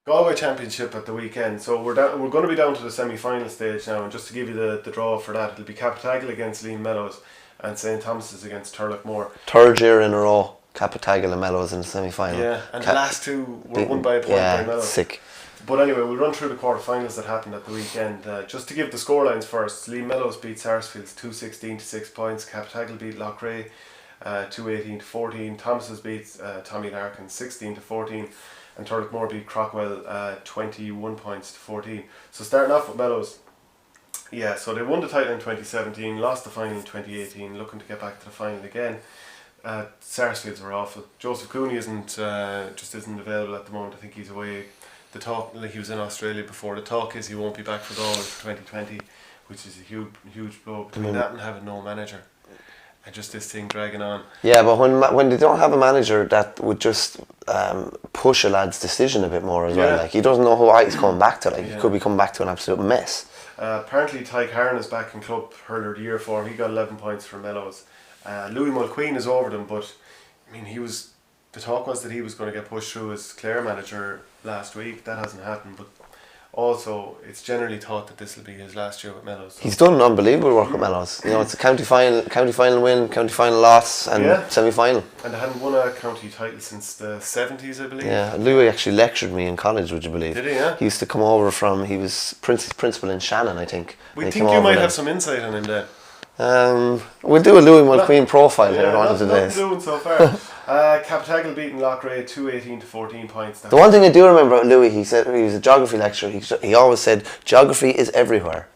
Galway Championship at the weekend. So we're going to be down to the semi-final stage now, and just to give you the draw for that, it'll be Capitagle against Lean Mellows and St Thomas's against Turlockmore. Third year in a row, Capitagle and Mellows in the semi-final. Yeah, and the last two were won by a point by Mellows. Sick. But anyway, we'll run through the quarterfinals that happened at the weekend. Just to give the scorelines first, Lean Mellows beat Sarsfields 2-16 to 6 points. Capitagle beat Loughrea 2-18 to 14. Thomas's beat Tommy Larkin 16 to 14. And Turlockmore beat Crockwell 21 points to 14. So starting off with Mellows, yeah, so they won the title in 2017, lost the final in 2018, looking to get back to the final again. Sarsfields were awful. Joseph Cooney isn't available at the moment. I think he's away. The talk, like he was in Australia before. The talk is he won't be back for Galway for 2020, which is a huge blow between that and having no manager. And just this thing dragging on. Yeah, but when they don't have a manager, that would just push a lad's decision a bit more as well. Like, he doesn't know who he's coming back to. Like, he could be coming back to an absolute mess. Apparently Tyke Harron is back in club hurler of the year form. He got 11 points for Mellows. Louis Mulqueen is over them, but I mean, the talk was that he was going to get pushed through as Clare manager last week. That hasn't happened, but also it's generally thought that this will be his last year with Mellows. So. He's done unbelievable work with Mellows. You know, it's a county final win, county final loss, and semi-final. And they hadn't won a county title since the 70s, I believe. Yeah, Louis actually lectured me in college, would you believe? Did he, yeah? He used to come over he was principal in Shannon, I think. We think you might have some insight on him then. We'll do a Louis Mulqueen profile here one of the days. Doing so far. Capitagle beating Loughrea 2-18 to 14 points. The one thing I do remember about Louis, he said he was a geography lecturer. He always said geography is everywhere.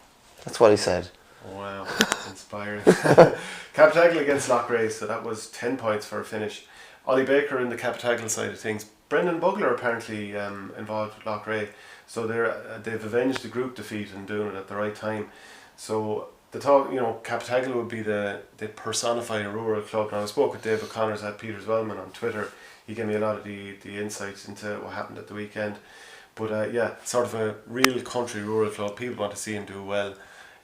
That's what he said. Wow, inspiring. Capitagle against Loughrea, so that was 10 points for a finish. Ollie Baker in the Capitagle side of things. Brendan Bugler apparently involved with Loughrea, so they've avenged the group defeat and doing it at the right time. So the talk, Capitagle would be they personify a rural club. Now I spoke with Dave O'Connor's at Peters Wellman on Twitter. He gave me a lot of the insights into what happened at the weekend. But sort of a real country rural club. People want to see him do well.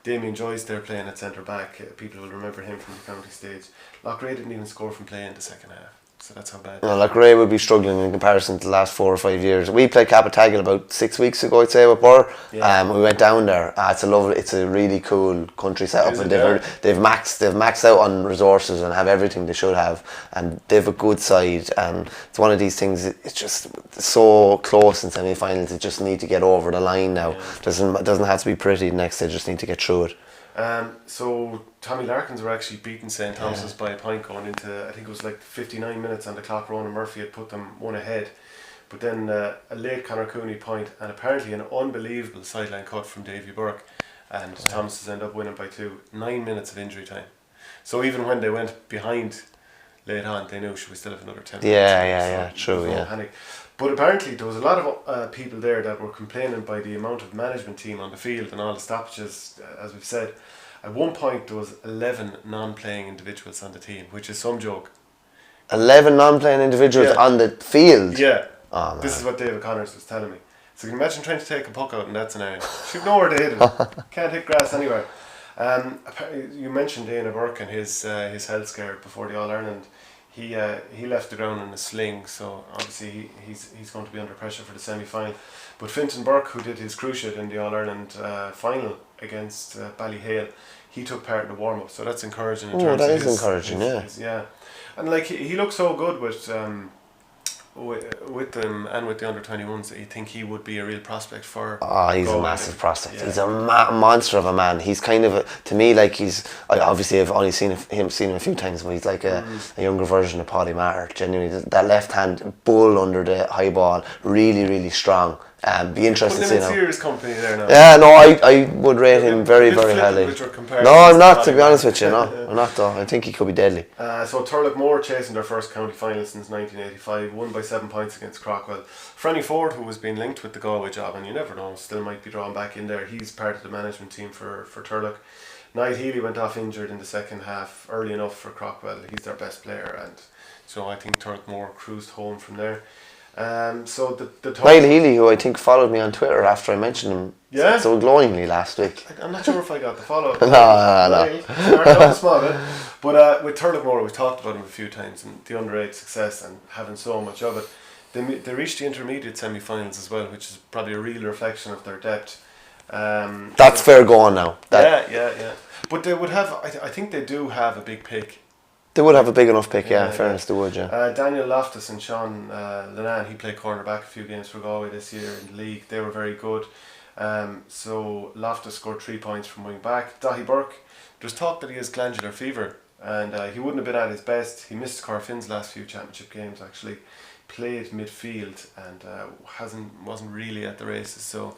Damien Joyce there playing at centre back. People will remember him from the county stage. Loughrea didn't even score from play in the second half. So that's how bad. Well, Loughrea would be struggling in comparison to the last 4 or 5 years. We played Capitagle about 6 weeks ago, I'd say, with Burr. We went down there. It's a really cool country setup, and they've maxed out on resources and have everything they should have, and they've a good side. And it's one of these things. It's just so close in semi-finals. They just need to get over the line now. It doesn't have to be pretty next. They just need to get through it. So Tommy Larkins were actually beating St Thomas's by a point going into, I think it was like 59 minutes on the clock. Ronan Murphy had put them one ahead, but then a late Conor Cooney point and apparently an unbelievable sideline cut from Davy Burke, and Thomas's ended up winning by 2. 9 minutes of injury time. So even when they went behind late on, they knew we still have another 10 minutes. True, no panic. But apparently there was a lot of people there that were complaining by the amount of management team on the field and all the stoppages, as we've said. At one point there was 11 non-playing individuals on the team, which is some joke. 11 non-playing individuals on the field? Yeah. Oh, man. This is what David Connors was telling me. So can you imagine trying to take a puck out in that scenario? Shoot nowhere to hit it. Can't hit grass anywhere. You mentioned Dana Burke and his health scare before the All-Ireland. He left the ground in a sling, so obviously he's going to be under pressure for the semi-final. But Fintan Burke, who did his cruciate in the All-Ireland final against Ballyhale, he took part in the warm-up, so that's encouraging. That is encouraging, yeah. And like he looked so good with them and with the under-21s that you think he would be a real prospect for. He's a massive prospect. He's a monster of a man. He's kind of to me like I've only seen him a few times, but he's like a younger version of Paddy Maher. Genuinely, that left hand bull under the high ball, really, really strong. Be interested to see now. Serious company there now. Yeah, no, I would rate him very, very highly. No, I'm not, to be honest with you. No, I'm not though. I think he could be deadly. So Turlockmore chasing their first county final since 1985, won by 7 points against Crockwell. Franny Ford, who was being linked with the Galway job, and you never know, still might be drawn back in there. He's part of the management team for Turlock. Niall Healy went off injured in the second half, early enough for Crockwell. He's their best player, and so I think Turlockmore cruised home from there. So the Niall Healy, who I think followed me on Twitter after I mentioned him so glowingly last week. I'm not sure if I got the follow up. No. Small bit. But with Turlockmore, we've talked about him a few times and the underage success and having so much of it. They reached the intermediate semi-finals as well, which is probably a real reflection of their depth. That's fair going now. Yeah. But they would have. I think they do have a big pick. They would have a big enough pick, fairness, they would, Daniel Loftus and Sean Lennon, he played cornerback a few games for Galway this year in the league. They were very good. So Loftus scored 3 points from wing back. Dahi Burke, there's talk that he has glandular fever, and he wouldn't have been at his best. He missed Corfin's last few championship games actually. Played midfield and wasn't really at the races. So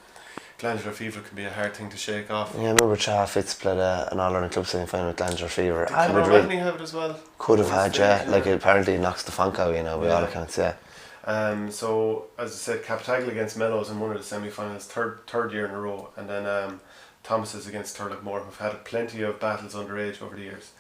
glandular fever can be a hard thing to shake off. Yeah, I remember Charles Fitz played an All-Ireland club semi-final with glandular fever. Did Conor Rodney have it as well? Could have had, Like apparently it knocks the funk out, by all accounts, So as I said, Captagal against Mellows in one of the semi-finals, third year in a row, and then Thomas's against Turlough Moore, who've had plenty of battles underage over the years.